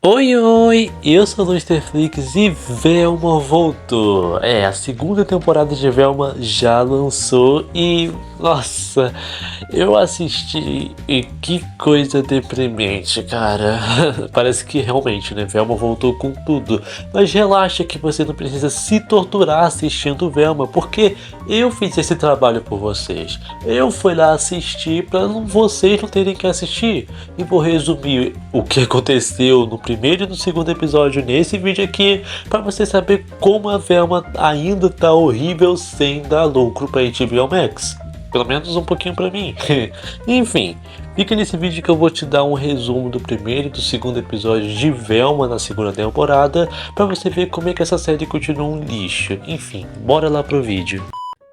Oi, oi! Eu sou o Lusterflix e Velma voltou! A segunda temporada de Velma já lançou e, nossa, eu assisti e que coisa deprimente, cara. Parece que realmente, né, Velma voltou com tudo. Mas relaxa que você não precisa se torturar assistindo Velma, porque eu fiz esse trabalho por vocês. Eu fui lá assistir para vocês não terem que assistir. E vou resumir o que aconteceu no primeiro e no segundo episódio nesse vídeo aqui, para você saber como a Velma ainda tá horrível sem dar lucro para HBO Max. Pelo menos um pouquinho para mim. Enfim, fica nesse vídeo que eu vou te dar um resumo do primeiro e do segundo episódio de Velma na segunda temporada, para você ver como é que essa série continua um lixo. Enfim, bora lá pro vídeo.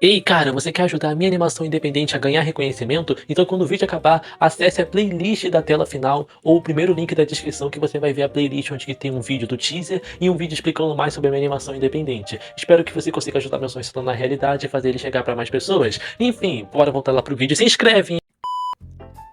Ei, cara, você quer ajudar a minha animação independente a ganhar reconhecimento? Então quando o vídeo acabar, acesse a playlist da tela final ou o primeiro link da descrição que você vai ver a playlist onde tem um vídeo do teaser e um vídeo explicando mais sobre a minha animação independente. Espero que você consiga ajudar meu sonho se tornar realidade e fazer ele chegar para mais pessoas. Enfim, bora voltar lá pro vídeo. Se inscreve, hein?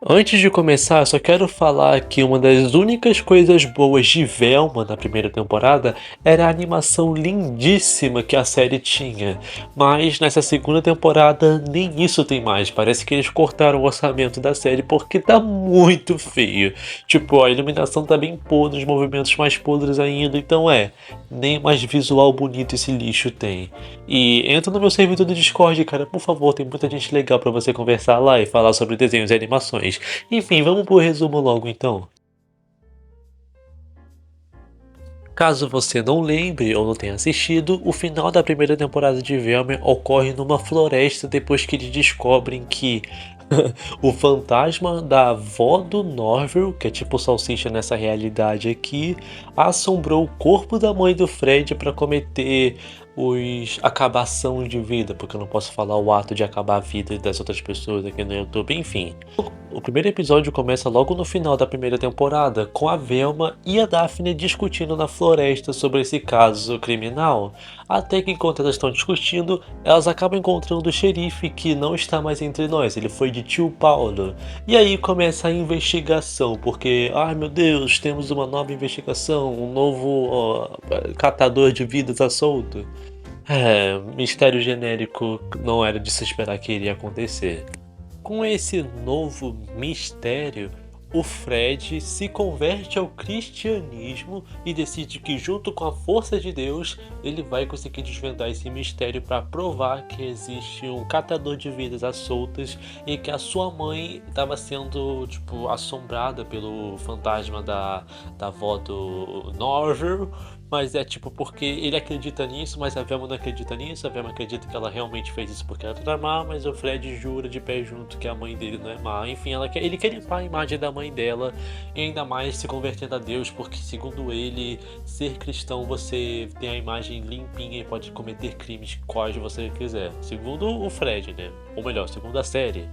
Antes de começar, só quero falar que uma das únicas coisas boas de Velma na primeira temporada era a animação lindíssima que a série tinha. Mas nessa segunda temporada nem isso tem mais. Parece que eles cortaram o orçamento da série porque tá muito feio. Tipo, a iluminação tá bem podre, os movimentos mais podres ainda. Então nem mais visual bonito esse lixo tem. E entra no meu servidor do Discord, cara, por favor, tem muita gente legal pra você conversar lá e falar sobre desenhos e animações. Enfim, vamos pro resumo logo então. Caso você não lembre ou não tenha assistido, o final da primeira temporada de Velma ocorre numa floresta depois que eles descobrem que o fantasma da avó do Norville, que é tipo salsicha nessa realidade aqui, assombrou o corpo da mãe do Fred para cometer acabação de vida, porque eu não posso falar o ato de acabar a vida das outras pessoas aqui no YouTube, enfim. O primeiro episódio começa logo no final da primeira temporada, com a Velma e a Daphne discutindo na floresta sobre esse caso criminal. Até que enquanto elas estão discutindo, elas acabam encontrando o xerife que não está mais entre nós, ele foi de Tio Paulo. E aí começa a investigação, porque, ai meu Deus, temos uma nova investigação, um novo catador de vidas à solto. Mistério genérico não era de se esperar que iria acontecer. Com esse novo mistério, o Fred se converte ao cristianismo e decide que, junto com a força de Deus, ele vai conseguir desvendar esse mistério para provar que existe um catador de vidas às soltas e que a sua mãe estava sendo assombrada pelo fantasma da avó do Norville. Mas porque ele acredita nisso, mas a Velma não acredita nisso. A Velma acredita que ela realmente fez isso porque ela era má, mas o Fred jura de pé junto que a mãe dele não é má. Enfim, ele quer limpar a imagem da mãe dela e ainda mais se convertendo a Deus, porque segundo ele, ser cristão você tem a imagem limpinha e pode cometer crimes quais você quiser. Segundo o Fred, né? Ou melhor, segundo a série.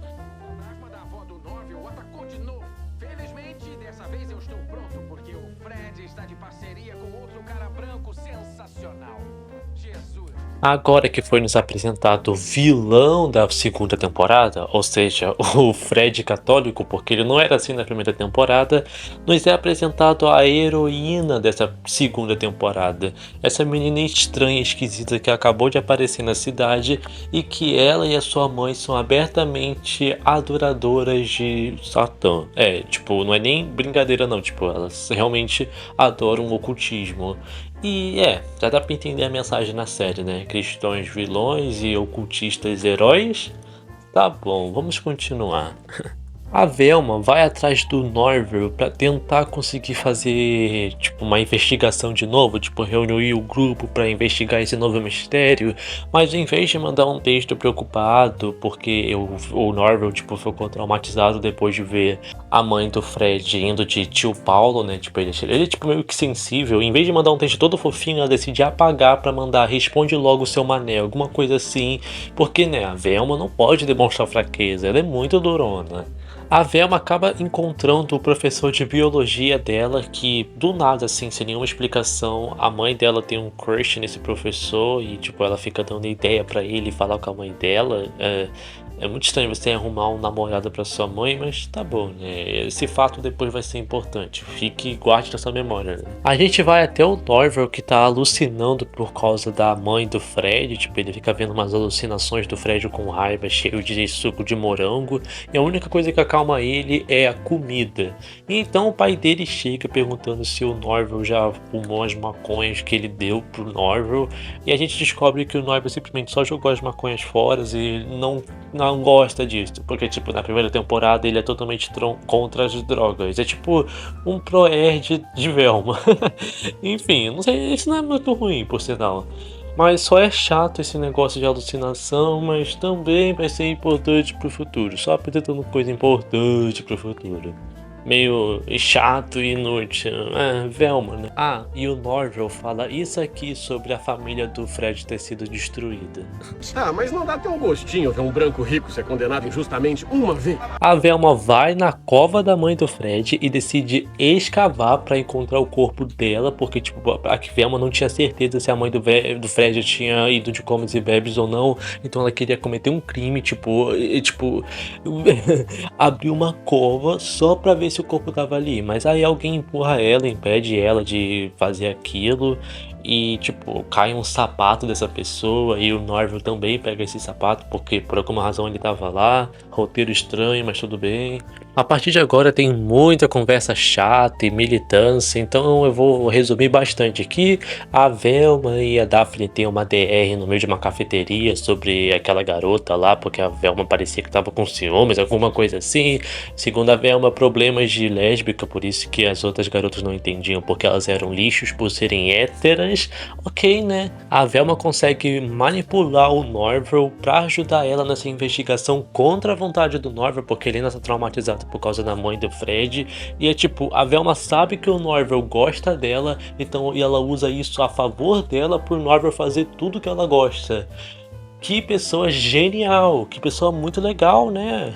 Agora que foi nos apresentado o vilão da segunda temporada, ou seja, o Fred católico, porque ele não era assim na primeira temporada, nos é apresentado a heroína dessa segunda temporada. Essa menina estranha, esquisita que acabou de aparecer na cidade e que ela e a sua mãe são abertamente adoradoras de Satã. Não é nem brincadeira não, elas realmente adoram o ocultismo. E já dá pra entender a mensagem na série, né? Cristãos vilões e ocultistas heróis? Tá bom, vamos continuar. A Velma vai atrás do Norville para tentar conseguir fazer uma investigação de novo, reunir o grupo para investigar esse novo mistério, mas em vez de mandar um texto preocupado porque o Norville ficou traumatizado depois de ver a mãe do Fred indo de Tio Paulo, né? Ele meio que sensível, em vez de mandar um texto todo fofinho, ela decide apagar para mandar responde logo seu mané, alguma coisa assim, porque né, a Velma não pode demonstrar fraqueza, ela é muito durona. A Velma acaba encontrando o professor de biologia dela, que do nada, assim, sem nenhuma explicação, a mãe dela tem um crush nesse professor e ela fica dando ideia pra ele falar com a mãe dela. É muito estranho você arrumar um namorado pra sua mãe, mas tá bom, né? Esse fato depois vai ser importante. Fique, guarde na sua memória, né? A gente vai até o Norval que tá alucinando por causa da mãe do Fred. Tipo, ele fica vendo umas alucinações do Fred com raiva, cheio de suco de morango. E a única coisa que acalma ele é a comida. E então o pai dele chega perguntando se o Norval já fumou as maconhas que ele deu pro Norval. E a gente descobre que o Norval simplesmente só jogou as maconhas fora e não gosta disso. Porque, tipo, na primeira temporada ele é totalmente contra as drogas. É tipo um pro-erd de Velma. Enfim, não sei, isso não é muito ruim, por sinal. Mas só é chato esse negócio de alucinação, mas também vai ser importante pro futuro. Só apresentando coisa importante pro futuro. Meio chato e inútil. Velma, né? Ah, e o Norval fala isso aqui sobre a família do Fred ter sido destruída. Ah, mas não dá até um gostinho ver um branco rico ser condenado injustamente uma vez. A Velma vai na cova da mãe do Fred e decide escavar pra encontrar o corpo dela, porque tipo, a Velma não tinha certeza se a mãe do Fred tinha ido de comes e bebes ou não, então ela queria cometer um crime, tipo, abrir uma cova só pra ver se o corpo tava ali, mas aí alguém empurra ela, impede ela de fazer aquilo. E, tipo, cai um sapato dessa pessoa e o Norval também pega esse sapato porque por alguma razão ele tava lá. Roteiro estranho, mas tudo bem. A partir de agora tem muita conversa chata e militância, então eu vou resumir bastante aqui. A Velma e a Daphne têm uma DR no meio de uma cafeteria sobre aquela garota lá, porque a Velma parecia que tava com ciúmes, alguma coisa assim. Segundo a Velma, problemas de lésbica, por isso que as outras garotas não entendiam porque elas eram lixos por serem héteras. Ok, né? A Velma consegue manipular o Norval pra ajudar ela nessa investigação contra a vontade do Norval, porque ele ainda tá traumatizado por causa da mãe do Fred. E é tipo, a Velma sabe que o Norval gosta dela, então e ela usa isso a favor dela por Norval fazer tudo que ela gosta. Que pessoa genial, que pessoa muito legal, né?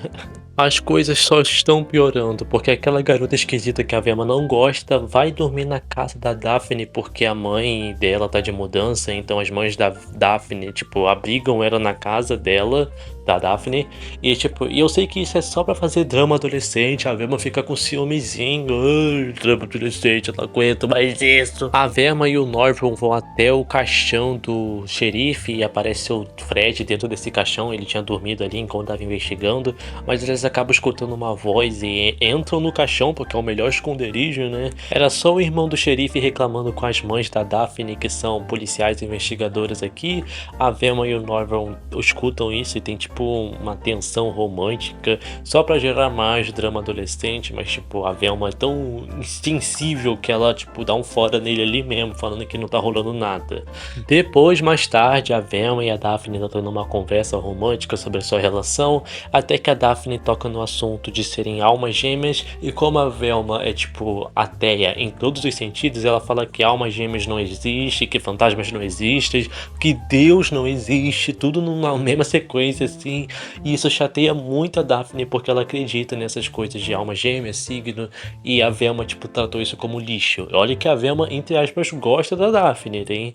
As coisas só estão piorando, porque aquela garota esquisita que a Velma não gosta vai dormir na casa da Daphne porque a mãe dela tá de mudança, então as mães da Daphne, tipo, abrigam ela na casa dela, da Daphne, e tipo, e eu sei que isso é só pra fazer drama adolescente, a Velma fica com ciúmezinho, drama adolescente, eu não aguento mais isso. A Velma e o Norval vão até o caixão do xerife e aparece o Fred dentro desse caixão, ele tinha dormido ali enquanto tava investigando, mas eles acabam escutando uma voz e entram no caixão porque é o melhor esconderijo, né? Era só o irmão do xerife reclamando com as mães da Daphne, que são policiais investigadoras aqui. A Velma e o Norval escutam isso e tem tipo uma tensão romântica só pra gerar mais drama adolescente, mas tipo, a Velma é tão insensível que ela tipo dá um fora nele ali mesmo, falando que não tá rolando nada. Depois, mais tarde, a Velma e a Daphne estão numa conversa romântica sobre a sua relação, até que a Daphne toca no assunto de serem almas gêmeas, e como a Velma é tipo ateia em todos os sentidos, ela fala que almas gêmeas não existem, que fantasmas não existem, que Deus não existe, tudo numa mesma sequência assim, e isso chateia muito a Daphne porque ela acredita nessas coisas de alma gêmea, signo, e a Velma tipo tratou isso como lixo. Olha que a Velma, entre aspas, gosta da Daphne, hein?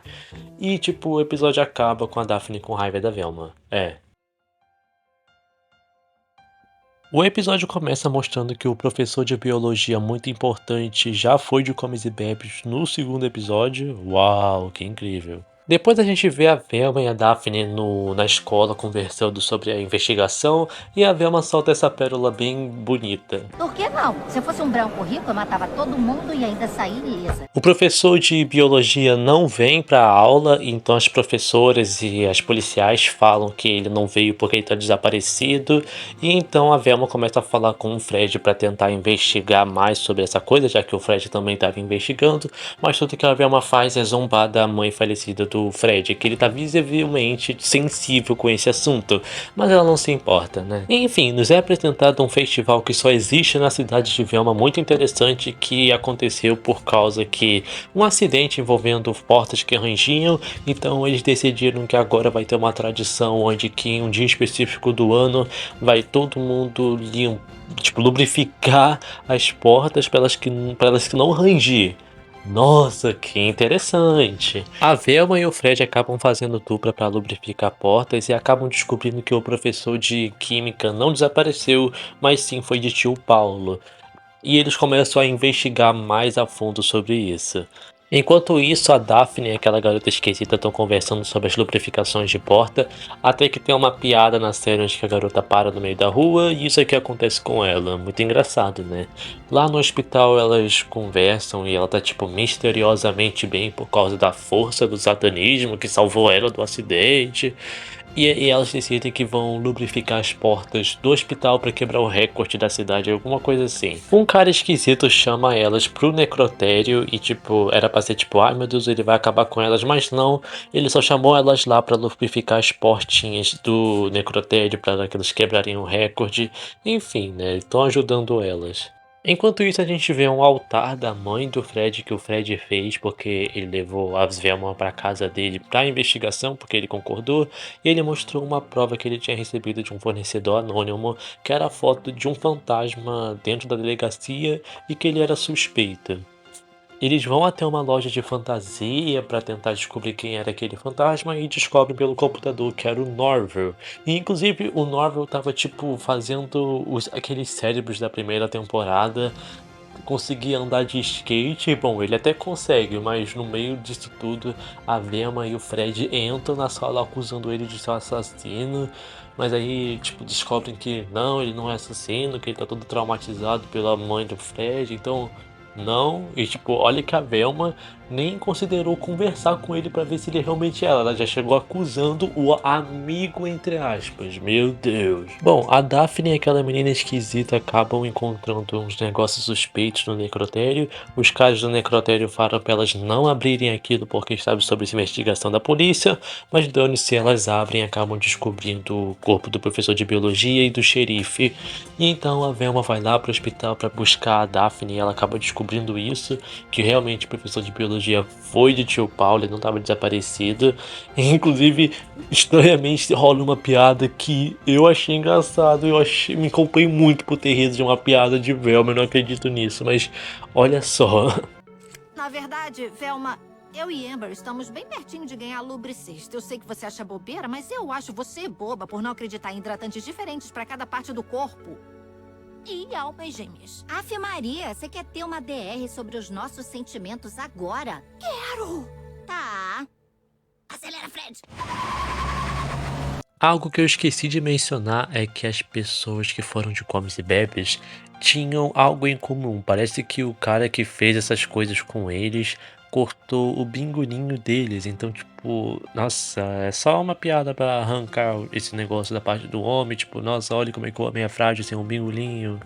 E tipo, o episódio acaba com a Daphne com raiva da Velma. O episódio começa mostrando que o professor de biologia muito importante já foi de comes e bebes no segundo episódio. Uau, que incrível. Depois a gente vê a Velma e a Daphne na escola conversando sobre a investigação e a Velma solta essa pérola bem bonita. Por que não? Se eu fosse um branco rico, eu matava todo mundo e ainda saía ilesa. O professor de biologia não vem para a aula, então as professoras e as policiais falam que ele não veio porque ele está desaparecido. E então a Velma começa a falar com o Fred para tentar investigar mais sobre essa coisa, já que o Fred também estava investigando. Mas tudo que a Velma faz é zombar da mãe falecida do Fred, que ele tá visivelmente sensível com esse assunto, mas ela não se importa, né? Enfim, nos é apresentado um festival que só existe na cidade de Velma, muito interessante, que aconteceu por causa que um acidente envolvendo portas que rangiam, então eles decidiram que agora vai ter uma tradição onde que em um dia específico do ano vai todo mundo lubrificar as portas para elas que não rangir. Nossa, que interessante! A Velma e o Fred acabam fazendo dupla para lubrificar portas e acabam descobrindo que o professor de química não desapareceu, mas sim foi de tio Paulo. E eles começam a investigar mais a fundo sobre isso. Enquanto isso, a Daphne e aquela garota esquisita estão conversando sobre as lubrificações de porta, até que tem uma piada na série onde que a garota para no meio da rua e isso aqui acontece com ela. Muito engraçado, né? Lá no hospital elas conversam e ela tá tipo misteriosamente bem por causa da força do satanismo que salvou ela do acidente. E elas decidem que vão lubrificar as portas do hospital para quebrar o recorde da cidade, alguma coisa assim. Um cara esquisito chama elas pro necrotério e tipo, era pra ser tipo, ai meu Deus, ele vai acabar com elas, mas não, ele só chamou elas lá para lubrificar as portinhas do necrotério para que eles quebrarem o recorde. Enfim, né, estão ajudando elas. Enquanto isso, a gente vê um altar da mãe do Fred que o Fred fez porque ele levou a Velma para casa dele para investigação, porque ele concordou, e ele mostrou uma prova que ele tinha recebido de um fornecedor anônimo, que era a foto de um fantasma dentro da delegacia e que ele era suspeito. Eles vão até uma loja de fantasia para tentar descobrir quem era aquele fantasma e descobrem pelo computador que era o Norville. E inclusive o Norville tava tipo fazendo aqueles cérebros da primeira temporada conseguir andar de skate. Bom, ele até consegue, mas no meio disso tudo a Velma e o Fred entram na sala acusando ele de ser um assassino. Mas aí, tipo, descobrem que não, ele não é assassino, que ele tá todo traumatizado pela mãe do Fred, então não. E tipo, olha que a Velma nem considerou conversar com ele pra ver se ele realmente é ela já chegou acusando o amigo, entre aspas. Meu Deus. Bom, a Daphne e aquela menina esquisita acabam encontrando uns negócios suspeitos no necrotério. Os caras do necrotério falam pra elas não abrirem aquilo porque sabem sobre essa investigação da polícia, mas dane-se, elas abrem e acabam descobrindo o corpo do professor de biologia e do xerife. E então a Velma vai lá pro hospital pra buscar a Daphne e ela acaba descobrindo isso, que realmente o professor de biologia foi de tio Paulo, ele não estava desaparecido. Inclusive, estranhamente rola uma piada que eu achei engraçado, me culpei muito por ter rido de uma piada de Velma, eu não acredito nisso, mas olha só. Na verdade, Velma, eu e Amber estamos bem pertinho de ganhar a lubricista. Eu sei que você acha bobeira, mas eu acho você boba por não acreditar em hidratantes diferentes para cada parte do corpo. E almas gêmeas. Afe Maria, você quer ter uma DR sobre os nossos sentimentos agora? Quero! Tá. Acelera, Fred. Algo que eu esqueci de mencionar é que as pessoas que foram de Comes e Bebes tinham algo em comum. Parece que o cara que fez essas coisas com eles cortou o bingolinho deles. Então, tipo, nossa, é só uma piada pra arrancar esse negócio da parte do homem. Tipo, nossa, olha como é que o homem é frágil sem um bingolinho.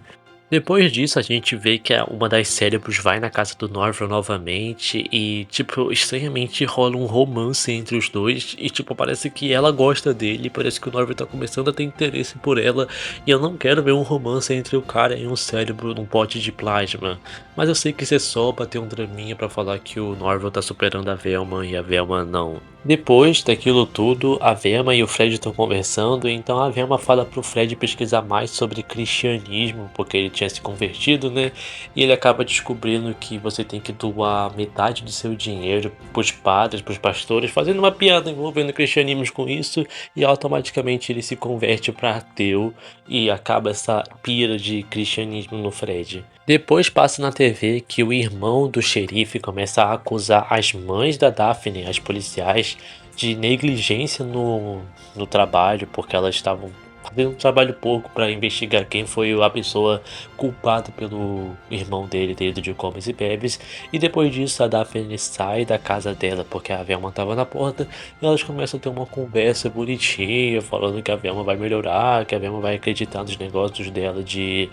Depois disso, a gente vê que uma das cérebros vai na casa do Norville novamente e, tipo, estranhamente rola um romance entre os dois e, tipo, parece que ela gosta dele, parece que o Norville tá começando a ter interesse por ela e eu não quero ver um romance entre o cara e um cérebro num pote de plasma. Mas eu sei que isso é só pra ter um draminha pra falar que o Norville tá superando a Velma e a Velma não. Depois daquilo tudo, a Velma e o Fred estão conversando, então a Velma fala pro Fred pesquisar mais sobre cristianismo, porque ele tinha se convertido, né? E ele acaba descobrindo que você tem que doar metade do seu dinheiro pros padres, pros pastores, fazendo uma piada envolvendo cristianismo com isso, e automaticamente ele se converte para ateu e acaba essa pira de cristianismo no Fred. Depois passa na TV que o irmão do xerife começa a acusar as mães da Daphne, as policiais, de negligência no trabalho, porque elas estavam fazendo um trabalho pouco para investigar quem foi a pessoa culpada pelo irmão dele ter ido de comes e bebes. E depois disso a Daphne sai da casa dela porque a Velma estava na porta e elas começam a ter uma conversa bonitinha, falando que a Velma vai melhorar, que a Velma vai acreditar nos negócios dela de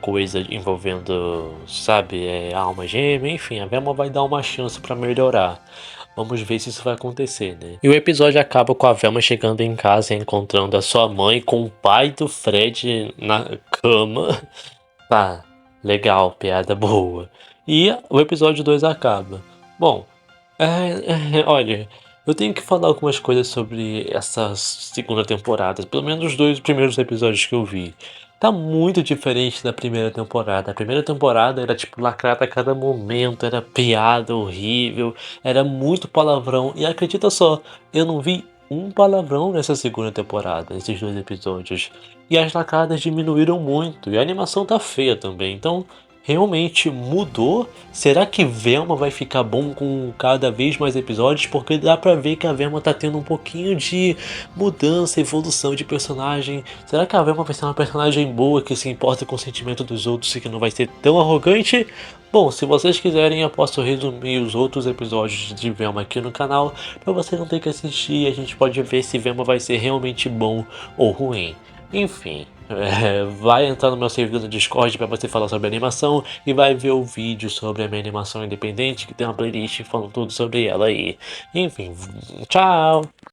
coisa envolvendo, sabe, alma gêmea, enfim, a Velma vai dar uma chance pra melhorar. Vamos ver se isso vai acontecer, né? E o episódio acaba com a Velma chegando em casa e encontrando a sua mãe com o pai do Fred na cama. Tá, legal, piada boa. E o episódio 2 acaba. Bom, olha, eu tenho que falar algumas coisas sobre essa segunda temporada, pelo menos os dois primeiros episódios que eu vi. tá muito diferente da primeira temporada. A primeira temporada era tipo lacrada a cada momento, era piada horrível, era muito palavrão. E acredita só, eu não vi um palavrão nessa segunda temporada, nesses 2 episódios. E as lacradas diminuíram muito, e a animação tá feia também. Então, realmente mudou? Será que Velma vai ficar bom com cada vez mais episódios? Porque dá pra ver que a Velma tá tendo um pouquinho de mudança, evolução de personagem. Será que a Velma vai ser uma personagem boa que se importa com o sentimento dos outros e que não vai ser tão arrogante? Bom, se vocês quiserem, eu posso resumir os outros episódios de Velma aqui no canal pra você não ter que assistir e a gente pode ver se Velma vai ser realmente bom ou ruim. Enfim, vai entrar no meu servidor do Discord para você falar sobre animação e vai ver o vídeo sobre a minha animação independente que tem uma playlist falando tudo sobre ela aí. Enfim, tchau!